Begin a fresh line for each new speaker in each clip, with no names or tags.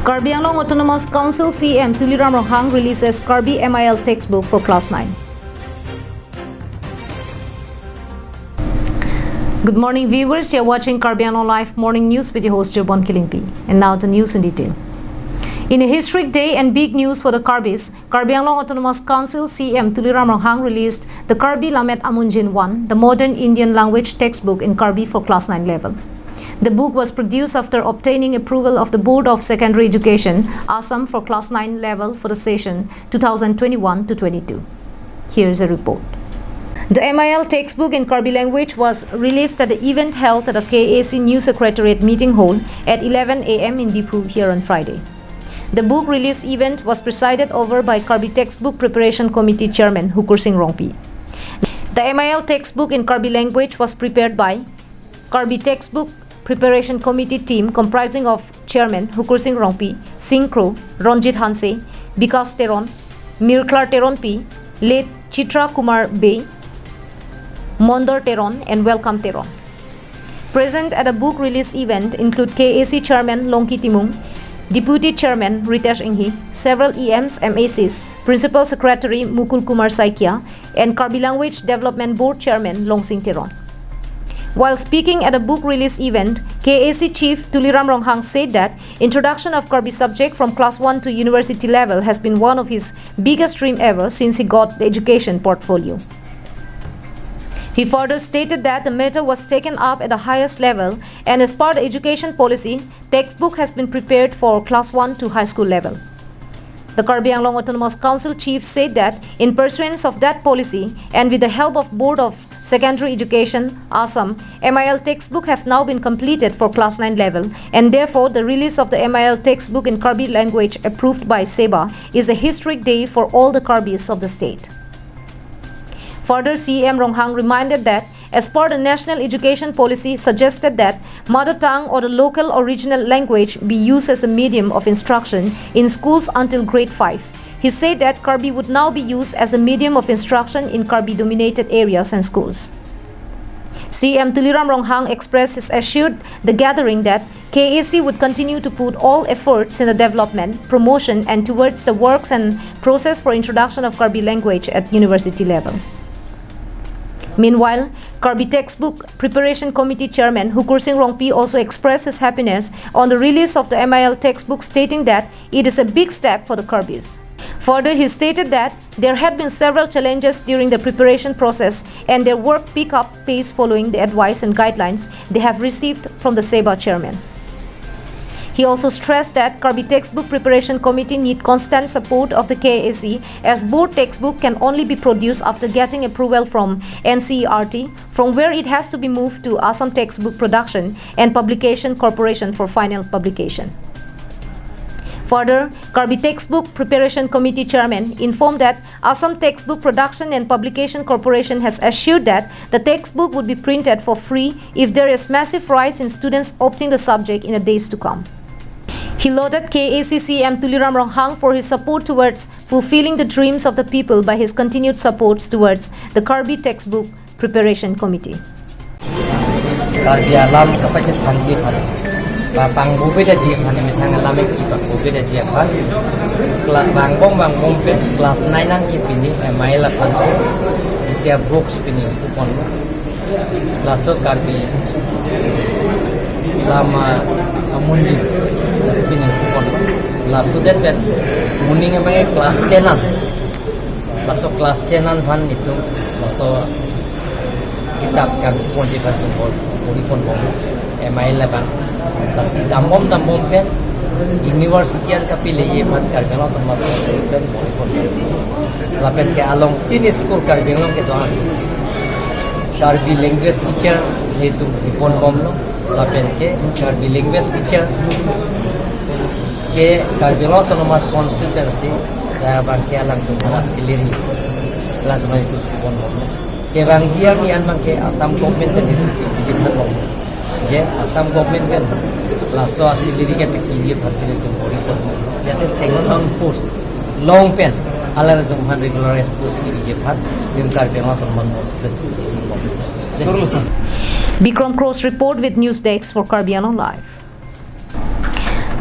Karbi Anglong Autonomous Council CM Tuliram Ronghang releases Karbi MIL textbook for Class 9. Good morning viewers, you are watching Karbi Anglong Live Morning News with your host Jobon Kilingpi. And now the news in detail. In a historic day and big news for the Karbis, Karbi Anglong Autonomous Council CM Tuliram Ronghang released the Karbi Lamet Amunjin 1, the modern Indian language textbook in Karbi for Class 9 level. The book was produced after obtaining approval of the Board of Secondary Education, Assam, for Class 9 level for the session 2021-22. Here is a report. The MIL textbook in Karbi language was released at the event held at the KAC New Secretariat Meeting Hall at 11 a.m. in Dipu here on Friday. The book release event was presided over by Karbi Textbook Preparation Committee Chairman Hukur Singh Rongpi. The MIL textbook in Karbi language was prepared by Karbi Textbook Preparation Committee team comprising of Chairman Hukur Singh Rongpi, Singh Kro, Ronjit Hanse, Bikas Teron, Mirklar Teron P, late Chitra Kumar Bey, Mondor Teron and Welcome Teron. Present at the book release event include KAC Chairman Longki Timung, Deputy Chairman Ritesh Inghi, several EMs, MACs, Principal Secretary Mukul Kumar Saikia, and Karbi Language Development Board Chairman Longsing Teron. While speaking at a book release event, KAC Chief Tuliram Ronghang said that introduction of Karbi subject from Class 1 to university level has been one of his biggest dream ever since he got the education portfolio. He further stated that the matter was taken up at the highest level and as part of education policy, textbook has been prepared for Class 1 to high school level. The Karbi Anglong Autonomous Council chief said that in pursuance of that policy and with the help of Board of Secondary Education, Assam, MIL textbook have now been completed for Class 9 level and therefore the release of the MIL textbook in Karbi language approved by SEBA is a historic day for all the Karbis of the state. Further, CM Ronghang reminded that as per the national education policy suggested that mother tongue or the local original language be used as a medium of instruction in schools until grade 5. He said that Karbi would now be used as a medium of instruction in Karbi-dominated areas and schools. CM Tuliram Ronghang expressed his assured the gathering that KAC would continue to put all efforts in the development, promotion and towards the works and process for introduction of Karbi language at university level. Meanwhile, Karbi Textbook Preparation Committee Chairman Hukur Singh Rongpi also expressed his happiness on the release of the MIL textbook, stating that it is a big step for the Karbis. Further, he stated that there had been several challenges during the preparation process and their work picked up pace following the advice and guidelines they have received from the SEBA chairman. He also stressed that Karbi Textbook Preparation Committee need constant support of the KAC as board textbook can only be produced after getting approval from NCERT, from where it has to be moved to Assam Textbook Production and Publication Corporation for final publication. Further, Karbi Textbook Preparation Committee Chairman informed that Assam Textbook Production and Publication Corporation has assured that the textbook would be printed for free if there is massive rise in students opting the subject in the days to come. He lauded KAC CM Tuliram Ronghang for his support towards fulfilling the dreams of the people by his continued support towards the Karbi Textbook Preparation Committee.
Bang bupe da jiap hane mitang lame ki bang bupe da jiap han bang bom pe class 9 nang ki pini MIL pan isia books pini kupon class to Karbi lama amunji class pini kupon class to that when muning mai class 10 an class 10 an han itu so kitab kan kupon di kan kupon MIL ban Kasi dambom pen university an kapile ye bhat Karbi Anglong Autonomous Council lapen ke along tin school Karbi Anglong ke doan Karbi language teacher ne tu ipon bom lo lapen ke Karbi language teacher ke Karbi Anglong Autonomous Council se saya bang ke alang tu siliri alang tu itu ipon bom ke bang jiar ni an bang ke Assam government ne tu di bom je Assam government kan last siliri ke pikir bharti ne bori ko yate section post long pen alar dum han regular post ki je bhat dim Karbi Anglong Autonomous
Bikram Cross report with news desk for Karbi Anglong Live.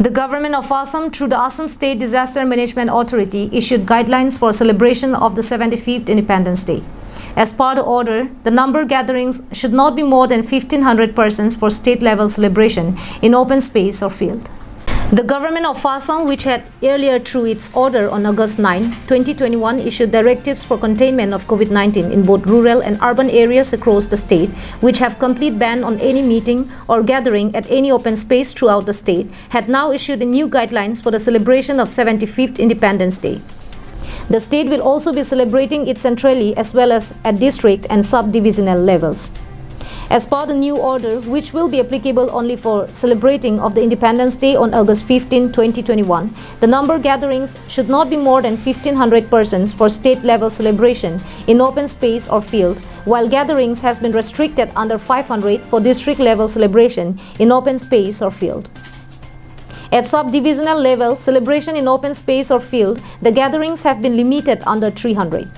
The government of Assam, through the Assam State Disaster Management Authority, issued guidelines for celebration of the 75th Independence Day. As per the order, the number gatherings should not be more than 1,500 persons for state-level celebration in open space or field. The government of Assam, which had earlier through its order on August 9, 2021, issued directives for containment of COVID-19 in both rural and urban areas across the state, which have complete ban on any meeting or gathering at any open space throughout the state, had now issued new guidelines for the celebration of 75th Independence Day. The state will also be celebrating it centrally as well as at district and subdivisional levels. As per the new order, which will be applicable only for celebrating of the Independence Day on August 15, 2021, the number gatherings should not be more than 1,500 persons for state-level celebration in open space or field, while gatherings has been restricted under 500 for district-level celebration in open space or field. At subdivisional level, celebration in open space or field, the gatherings have been limited under 300.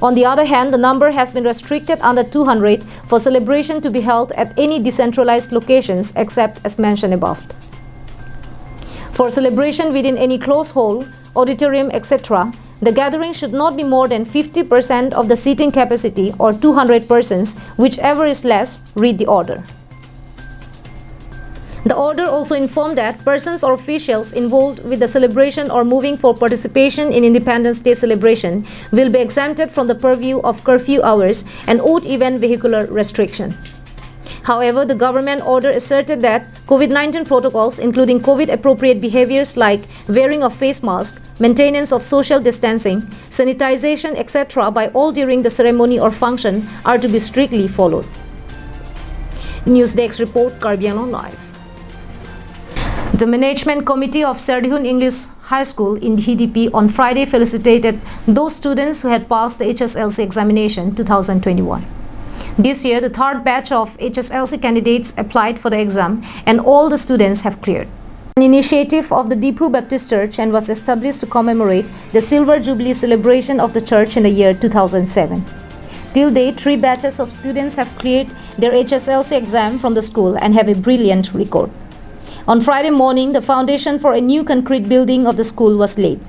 On the other hand, the number has been restricted under 200 for celebration to be held at any decentralized locations except as mentioned above. For celebration within any closed hall, auditorium, etc., the gathering should not be more than 50% of the seating capacity or 200 persons, whichever is less, read the order. The order also informed that persons or officials involved with the celebration or moving for participation in Independence Day celebration will be exempted from the purview of curfew hours and odd event vehicular restriction. However, the government order asserted that COVID-19 protocols, including COVID-appropriate behaviors like wearing of face mask, maintenance of social distancing, sanitization, etc. by all during the ceremony or function are to be strictly followed. Newsdesk report, Karbi Anglong Live. The Management Committee of Serdihun English High School in HDP on Friday felicitated those students who had passed the HSLC examination 2021. This year, the third batch of HSLC candidates applied for the exam and all the students have cleared. An initiative of the Dipu Baptist Church and was established to commemorate the Silver Jubilee celebration of the church in the year 2007. Till date, 3 batches of students have cleared their HSLC exam from the school and have a brilliant record. On Friday morning, the foundation for a new concrete building of the school was laid.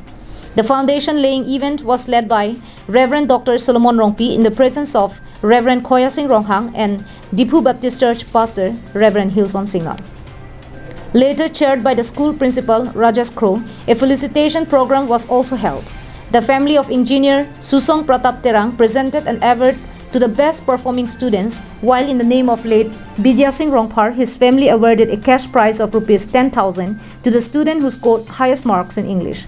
The foundation laying event was led by Reverend Dr. Solomon Rongpi in the presence of Reverend Khoya Singh Ronghang and Dipu Baptist Church Pastor Reverend Hilson Singhal. Later, chaired by the school principal Rajesh Crow, a felicitation program was also held. The family of engineer Susong Pratap Terang presented an award to the best performing students, while in the name of late Bidya Singh Rongpar, his family awarded a cash prize of Rs 10,000 to the student who scored highest marks in English.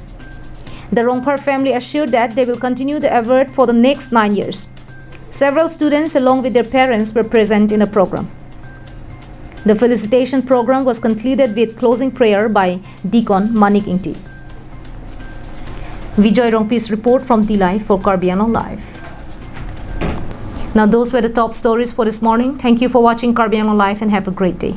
The Rongpar family assured that they will continue the award for the next 9 years. Several students along with their parents were present in the program. The felicitation program was concluded with closing prayer by Deacon Manik Ingti. Vijay Rongpi's report from Tilai for Karbi Anglong Live. Now those were the top stories for this morning. Thank you for watching Karbi Anglong Live and have a great day.